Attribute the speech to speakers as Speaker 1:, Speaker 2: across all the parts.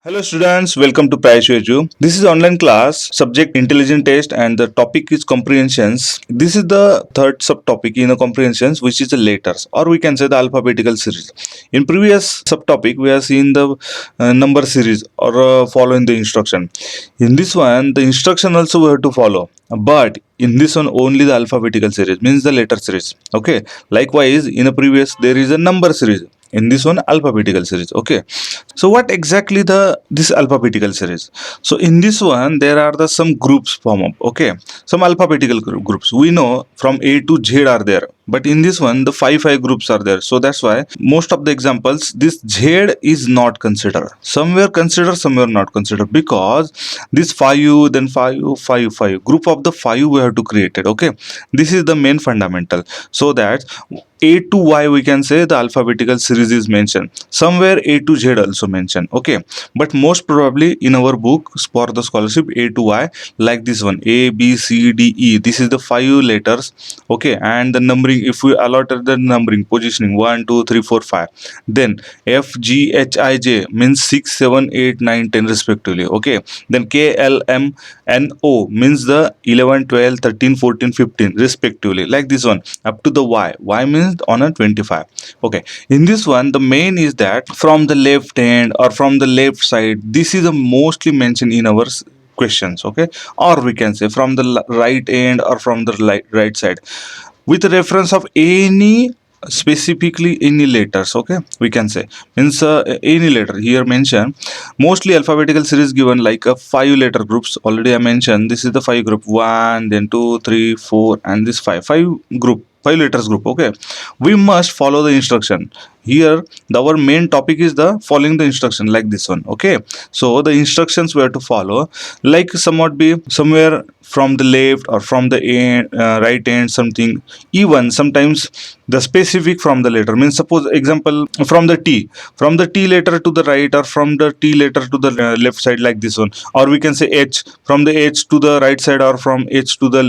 Speaker 1: Hello students, welcome to Prayesh Edu. This is online class, subject intelligent test and the topic is comprehensions. This is the third subtopic in the comprehensions which is the letters or we can say the alphabetical series. In previous subtopic we have seen the number series or following the instruction. In this one the instruction also we have to follow but in this one only the alphabetical series means the letter series. Okay, likewise in a previous there is a number series, in this one alphabetical series. Okay, so what exactly the this alphabetical series? So in this one there are the some groups form up. Okay, some alphabetical groups we know from A to Z are there, but in this one the five groups are there. So that's why most of the examples this Z is not considered, somewhere considered, somewhere not considered, because this five, then five group of the five we have to create it. Okay, this is the main fundamental, so that A to Y we can say the alphabetical series is mentioned. Somewhere A to Z also mentioned. Okay, but most probably in our book for the scholarship A to Y, like this one A B C D E. This is the five letters. Okay, and the numbering, if we allotted the numbering positioning 1 2 3 4 5, then F G H I J means 6 7 8 9 10 respectively. Okay, then K L M N O means the 11 12 13 14 15 respectively, like this one up to the Y means on a 25. Okay, in this one the main is that from the left hand or from the left side, this is the mostly mentioned in our questions. Okay, or we can say from the right end or from the right side with reference of any specifically any letters. Okay, we can say means any letter here mentioned, mostly alphabetical series given like a five letter groups. Already I mentioned this is the five group, one then two three four and this five group, five letters group. Okay, we must follow the instruction here. Our main topic is the following the instruction like this one. Okay, so the instructions we have to follow like somewhat be somewhere from the left or from the end, right end something, even sometimes the specific from the letter means suppose example from the T letter to the right or from the T letter to the left side, like this one, or we can say H from the H to the right side or from H to the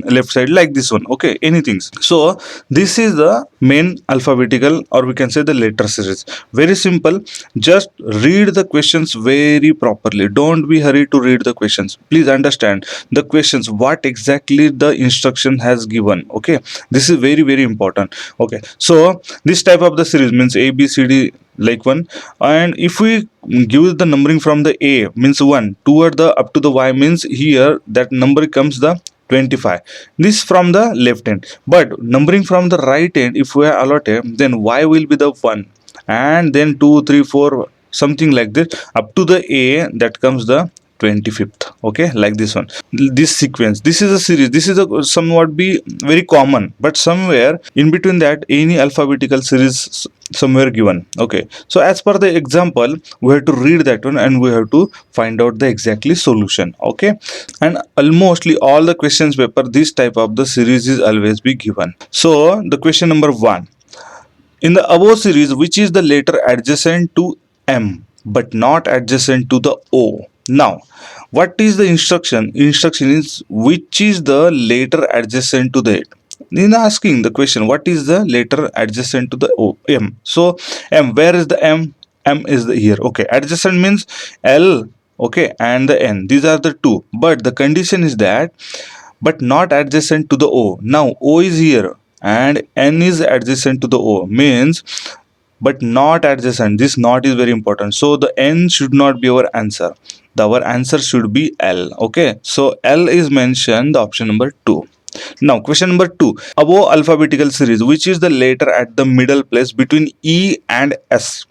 Speaker 1: left side, like this one. Okay, anything. So this is the main alphabetical or we can say the letter series. Very simple, just read the questions very properly, don't be hurried to read the questions. Please understand the questions what exactly the instruction has given. Okay, this is very important. Okay, so this type of the series means A B C D like one, and if we give the numbering from the A means 1 toward the up to the Y means here that number comes the 25, this from the left hand, but numbering from the right hand if we are allotted, then Y will be the 1 and then 2 3 4 something like this up to the A that comes the 25th. Okay, like this one, this sequence, this is a series, this is a somewhat be very common, but somewhere in between that any alphabetical series somewhere given. Okay, so as per the example we have to read that one and we have to find out the exactly solution. Okay, and almostly all the questions paper this type of the series is always be given. So the question number 1, in the above series, which is the letter adjacent to M but not adjacent to the O? Now, what is the instruction? Instruction is which is the letter adjacent to the it. In asking the question, what is the letter adjacent to the O? M. So M, where is the M? M is the here. Okay, adjacent means L. Okay, and the N. These are the two. But the condition is that but not adjacent to the O. Now O is here and N is adjacent to the O means but not adjacent. This not is very important. So the N should not be our answer. Our answer should be L. Okay. So L is mentioned the option number 2. Now question number 2. Above alphabetical series, which is the letter at the middle place between E and S?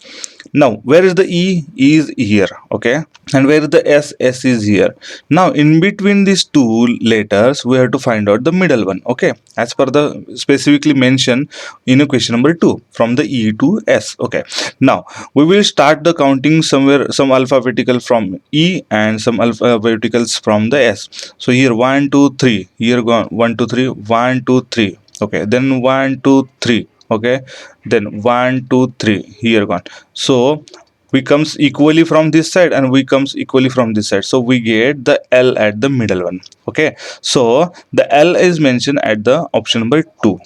Speaker 1: Now where is the E? E is here. Okay, and where is the S? S is here. Now in between these two letters we have to find out the middle one. Okay, as per the specifically mentioned in a question number 2 from the E to S. Okay, now we will start the counting somewhere, some alphabetical from E and some alphabeticals from the S. So here 1 2 3, here go 1 2 3, 1 2 3. Okay, then 1 2 3. Okay, then 1 2 3 here gone. So we comes equally from this side and we comes equally from this side, so we get the L at the middle one. Okay, so the L is mentioned at the option number 2.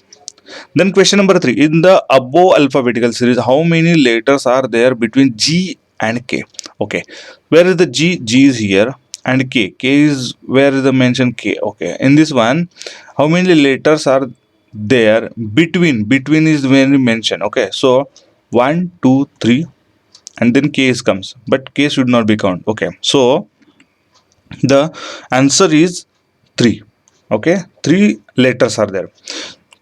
Speaker 1: Then question number 3, in the above alphabetical series how many letters are there between G and K? Okay, where is the G? G is here, and K. K is where is the mention K? Okay, in this one, how many letters are there between? Between is when we mention. Okay, so 1, 2, 3, and then K is comes, but K should not be count. Okay, so the answer is 3. Okay, 3 letters are there.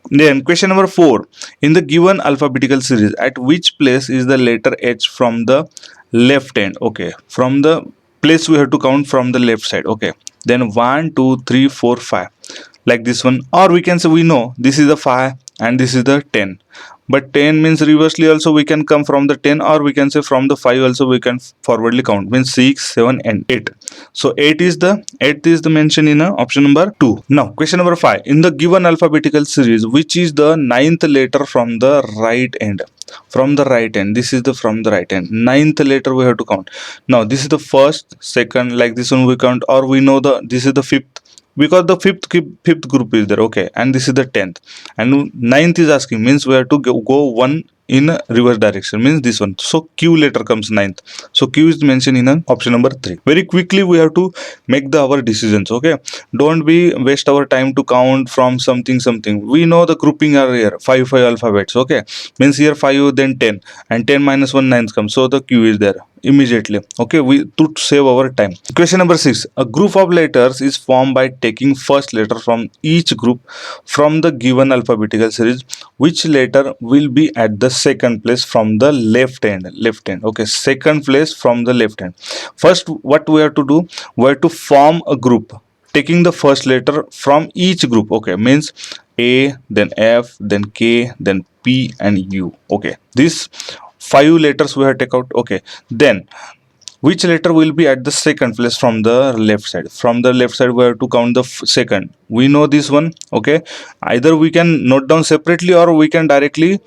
Speaker 1: Then question number 4. In the given alphabetical series, at which place is the letter H from the left end? Okay, from the place we have to count from the left side. Okay, then 1, 2, 3, 4, 5, like this one. Or we can say we know this is the 5 and this is the 10. But 10 means reversely also we can come from the 10, or we can say from the 5 also we can forwardly count, means 6, 7 and 8. So 8 is the mention in option number 2. Now question number 5. In the given alphabetical series, which is the ninth letter from the right end? From the right end, this is the from the right end, ninth letter we have to count. Now this is the first, second, like this one we count, or we know the this is the fifth, because the fifth group is there. Okay, and this is the 10th, and ninth is asking, means we have to go one in a reverse direction, means this one. So Q letter comes ninth, so Q is mentioned in option number 3. Very quickly we have to make our decisions. Okay, don't be waste our time to count from something. We know the grouping are here, 5 alphabets. Okay, means here 5, then 10, and 10 minus 1 9 comes, so the Q is there immediately. Okay, we to save our time. Question number 6. A group of letters is formed by taking first letter from each group from the given alphabetical series. Which letter will be at the second place from the left hand? Okay, second place from the left hand. First, what we have to do, we have to form a group taking the first letter from each group. Okay, means A, then F, then K, then P and U. Okay, these 5 letters we have take out. Okay, then which letter will be at the second place from the left side? From the left side we have to count the second. We know this one. Okay, either we can note down separately, or we can directly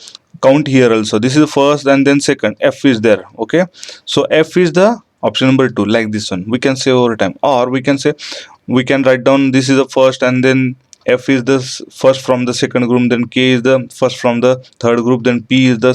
Speaker 1: count here also. This is the first and then second, F is there. Okay, so F is the option number 2, like this one. We can say over time, or we can say we can write down this is the first, and then F is the first from the second group, then K is the first from the third group, then P is the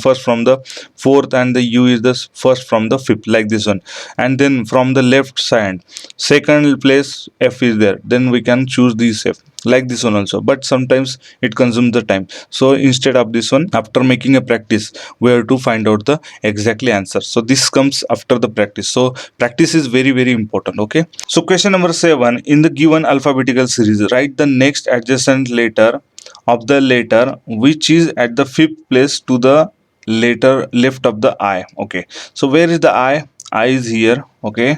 Speaker 1: first from the fourth, and the U is the first from the fifth, like this one. And then from the left side, second place F is there, then we can choose this F, like this one also. But sometimes it consumes the time, so instead of this one, after making a practice, we have to find out the exactly answer. So this comes after the practice, so practice is very important. Okay, so question number 7. In the given alphabetical series, write the next adjacent letter of the letter which is at the fifth place to the letter left of the I. Okay, so where is the I is here. Okay,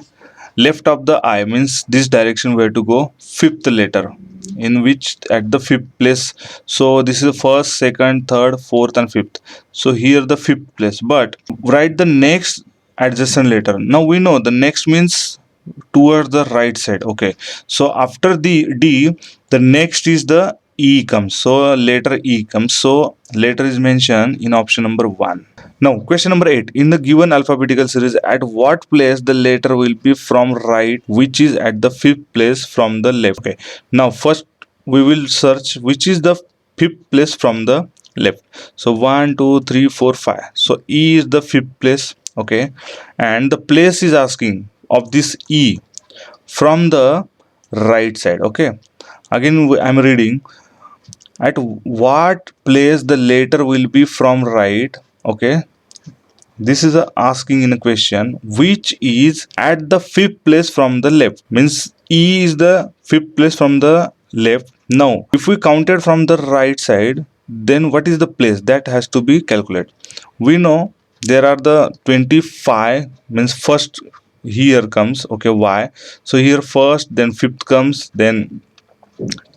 Speaker 1: left of the I means this direction we have to go, fifth letter in which at the fifth place. So this is the first, second, third, fourth and fifth, so here the fifth place. But write the next adjacent letter. Now we know the next means towards the right side. Okay, so after the D, the next is the E comes, so letter E comes, so letter is mentioned in option number 1. Now question number 8. In the given alphabetical series, at what place the letter will be from right which is at the fifth place from the left? Okay, now first we will search which is the fifth place from the left. So 1 2 3 4 5, so E is the fifth place. Okay, and the place is asking of this E from the right side. Okay, again I'm reading, at what place the letter will be from right. Okay, this is asking in a question which is at the fifth place from the left, means E is the fifth place from the left. Now if we counted from the right side, then what is the place that has to be calculated? We know there are the 25, means first here comes. Okay, Y, so here first, then fifth comes, then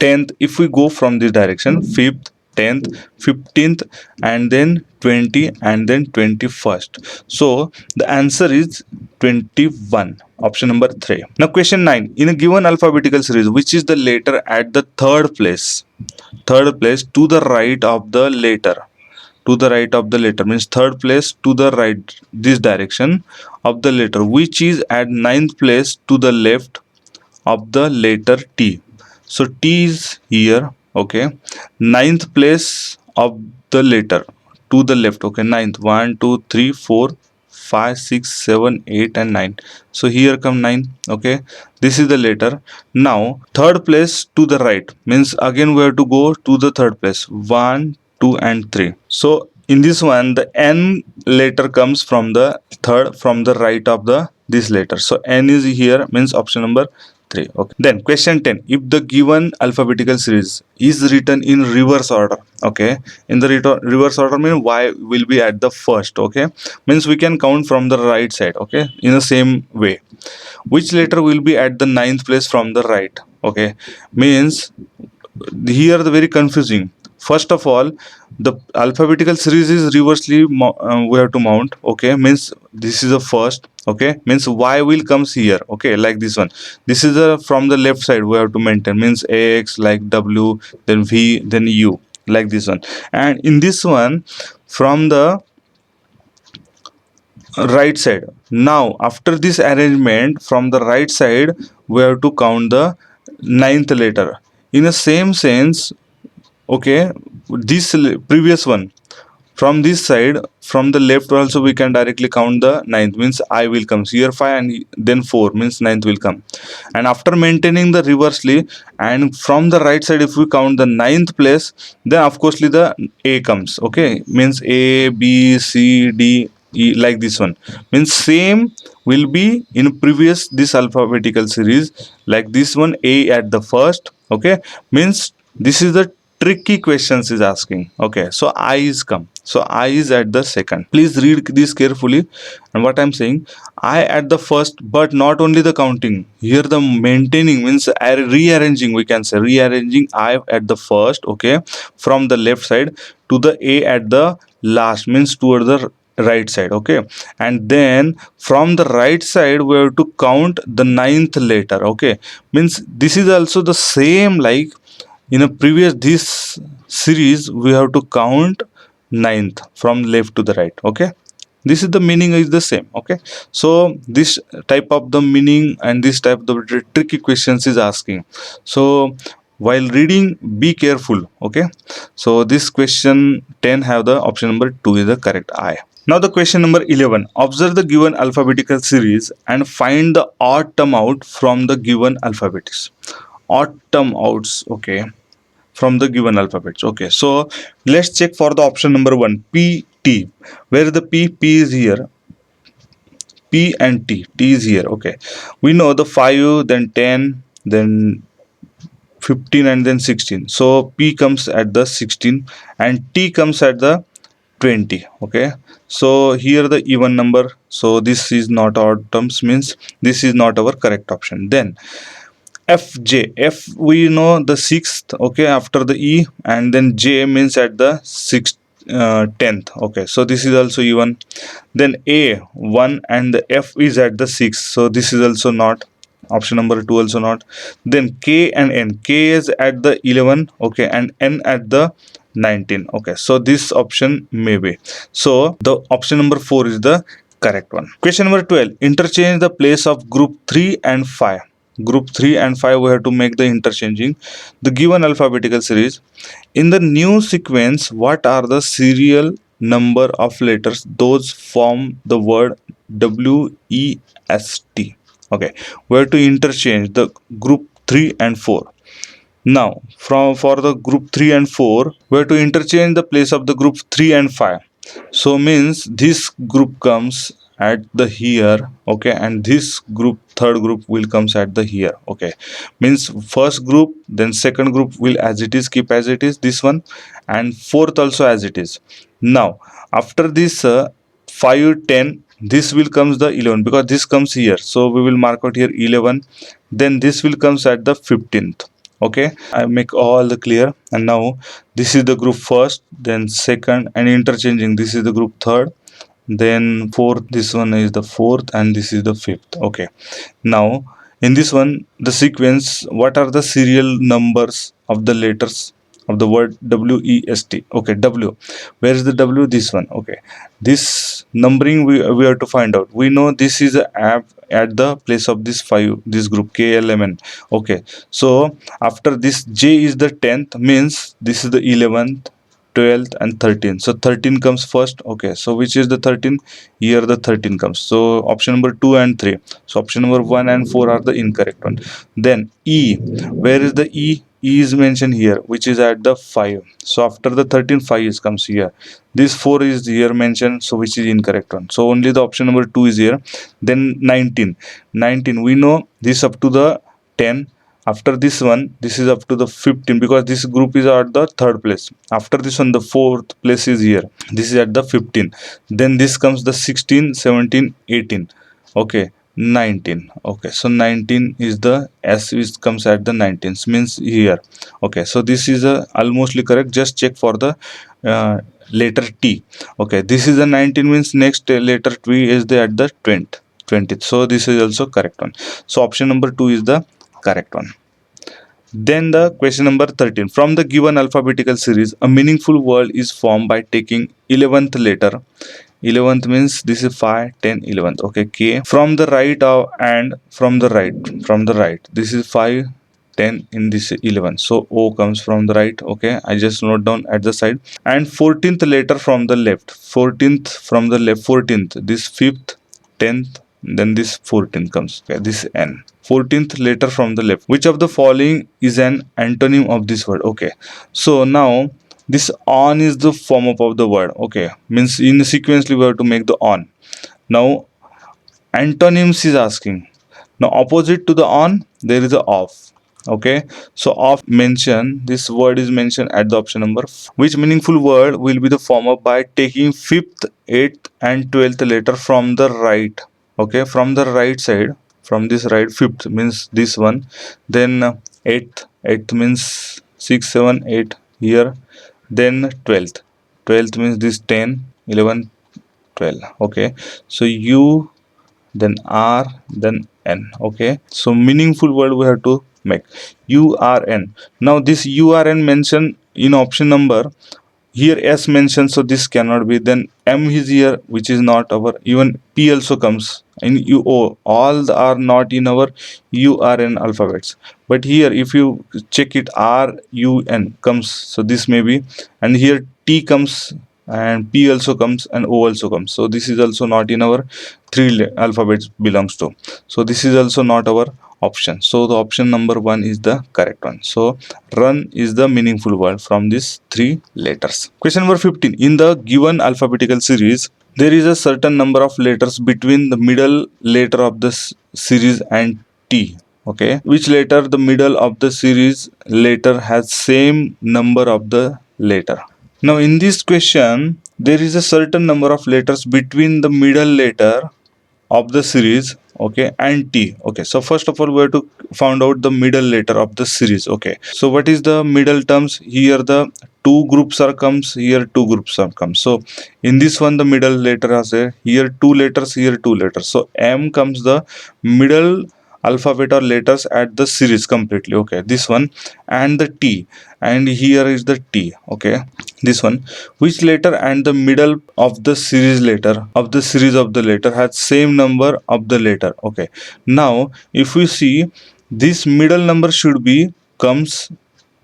Speaker 1: 10th. If we go from this direction, 5th, 10th, 15th, and then 20, and then 21st. So the answer is 21, option number 3. Now question 9. In a given alphabetical series, which is the letter at the third place to the right of the letter? To the right of the letter means third place to the right, this direction of the letter, which is at ninth place to the left of the letter T. So T is here. Okay, ninth place of the letter to the left. Okay, ninth, 1 2 3 4 5, 6, 7, 8 and 9. So here come 9. Okay, this is the letter. Now third place to the right means again we have to go to the third place. 1, 2 and 3. So in this one the N letter comes from the third, from the right of the this letter. So N is here, means option number 3. Okay, then question 10, if the given alphabetical series is written in reverse order. Okay, in the reverse order means Y will be at the first. Okay, means we can count from the right side. Okay, in the same way, which letter will be at the ninth place from the right? Okay, means here the very confusing. First of all, the alphabetical series is reversely we have to mount. Okay, means this is the first. Okay, means Y will comes here. Okay, like this one. This is the from the left side we have to maintain, means X, like W, then V, then U, like this one. And in this one, from the right side, now after this arrangement, from the right side we have to count the ninth letter. In the same sense, okay, this previous one, from this side, from the left also we can directly count the ninth, means I will come here 5 and then 4, means ninth will come. And after maintaining the reversely, and from the right side if we count the ninth place, then of course the A comes. Okay, means A, B, C, D, E, like this one, means same will be in previous this alphabetical series, like this one, A at the first. Okay, means this is the tricky questions is asking. Okay, so I is come, so I is at the second. Please read this carefully. And what I'm saying, I at the first, but not only the counting, here the maintaining means rearranging, we can say rearranging I at the first. Okay, from the left side to the A at the last, means toward the right side. Okay, and then from the right side we have to count the ninth letter. Okay, means this is also the same like in a previous this series we have to count ninth from left to the right. Okay, this is the meaning is the same. Okay, so this type of the meaning and this type of the tricky questions is asking. So while reading, be careful. Okay, so this question 10 have the option number 2 is the correct I. Now the question number 11, observe the given alphabetical series and find the odd term out from the given alphabets. Odd term outs. Okay, from the given alphabets. Okay, so let's check for the option number 1, P, T. Where the P? P is here. P and T. T is here. Okay, we know the 5, then 10, then 15 and then 16. So P comes at the 16 and T comes at the 20. Okay, so here the even number. So this is not odd terms, means this is not our correct option. Then F, J. F we know the sixth. Okay, after the E, and then J means at the sixth, 10th. Okay, so this is also even. Then A 1 and the F is at the 6th. So this is also not. Option number 2 also not. Then K and N. K is at the 11. Okay, and N at the 19. Okay, so this option may be. So the option number 4 is the correct one. Question number 12. Interchange the place of group 3 and 5. Group 3 and 5 we have to make the interchanging the given alphabetical series. In the new sequence, what are the serial number of letters those form the word WEST? Okay, we have to interchange the group 3 and 4. Now for the group 3 and 4 we have to interchange the place of the group 3 and 5. So means this group comes at the here. Okay, and this group, third group will comes at the here. Okay, means first group, then second group will as it is keep as it is, this one, and fourth also as it is. Now after this 5, 10, this will comes the 11 because this comes here, so we will mark out here 11. Then this will comes at the 15th. Okay, I make all the clear. And now this is the group first, then second, and interchanging, this is the group third, then fourth, this one is the fourth, and this is the fifth. Okay, now in this one the sequence, what are the serial numbers of the letters of the word WEST? Okay, W, where is the W? This one. Okay, this numbering we have to find out. We know this is a app at the place of this 5, this group KLMN. Okay, so after this J is the 10th, means this is the 11th, 12th and 13th. So 13 comes first. Okay, so which is the 13? Here the 13 comes. So option number 2 and 3. So option number 1 and 4 are the incorrect one. Then E, where is the E? E is mentioned here, which is at the 5. So after the 13, 5 is comes here. This 4 is here mentioned, so which is incorrect one. So only the option number 2 is here. Then 19. 19, we know this up to the 10. After this one, this is up to the 15, because this group is at the third place. After this one, the fourth place is here. This is at the 15. Then this comes the 16, 17, 18. Okay, 19. Okay, so 19 is the S, which comes at the 19th, means here. Okay, so this is almostly correct. Just check for the letter T. Okay, this is the 19, means next letter T is the at the 20th. So this is also correct one. So option number 2 is the correct one. Then the question number 13. From the given alphabetical series, a meaningful word is formed by taking 11th letter. 11th means this is 5, 10, 11th. Okay, K. From the right and from the right. From the right. This is 5, 10 in this 11. So O comes from the right. Okay, I just note down at the side. And 14th letter from the left. 14th from the left. 14th. This 5th, 10th. Then this 14 comes. Okay, this N. 14th letter from the left. Which of the following is an antonym of this word? Okay, so now this on is the form of the word. Okay, means in sequentially we have to make the on. Now antonyms is asking. Now opposite to the on there is a off. Okay, so off mention, this word is mentioned at the option number. Which meaningful word will be the form of by taking 5th, 8th and 12th letter from the right. Okay, from the right side, from this right. 5th means this one. Then 8th means 6, 7, 8 here. Then 12th means this 10, 11, 12. Okay, so U, then R, then N. Okay, so meaningful word we have to make. URN. Now this URN mentioned in option number. Here S mentioned, so this cannot be. Then M is here, which is not our. Even P also comes in UO. All are not in our URN alphabets. But here, if you check it, RUN comes. So this may be. And here T comes, and P also comes, and O also comes. So this is also not in our three alphabets belongs to. So this is also not our option. So the option number 1 is the correct one. So run is the meaningful word from these 3 letters. Question number 15. In the given alphabetical series, there is a certain number of letters between the middle letter of the series and T. Okay, which letter the middle of the series letter has same number of the letter? Now in this question, there is a certain number of letters between the middle letter of the series, okay, and T. Okay, so first of all we have to find out the middle letter of the series. Okay, so what is the middle terms? Here the two groups are comes, here two groups are comes. So in this one the middle letter has a here 2 letters, here 2 letters. So M comes the middle alphabet or letters at the series completely. Okay, this one, and the T, and here is the T. Okay, this one. Which letter and the middle of the series letter of the series of the letter has same number of the letter? Okay, now if we see, this middle number should be comes,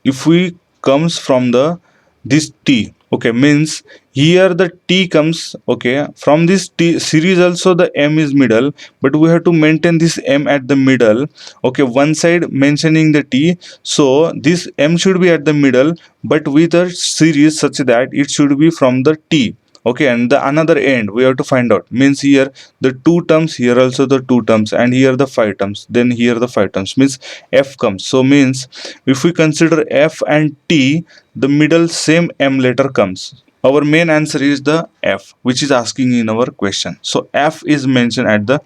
Speaker 1: if we comes from the this T. Okay, means here the T comes. Okay, from this T series also the M is middle, but we have to maintain this M at the middle. Okay, one side mentioning the T, so this M should be at the middle, but with a series such that it should be from the T. Okay, and the another end we have to find out, means here the 2 terms, here also the 2 terms, and here the 5 terms, then here the 5 terms, means F comes. So means if we consider F and T, the middle same M letter comes. Our main answer is the F, which is asking in our question. So F is mentioned at the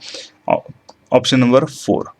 Speaker 1: option number 4.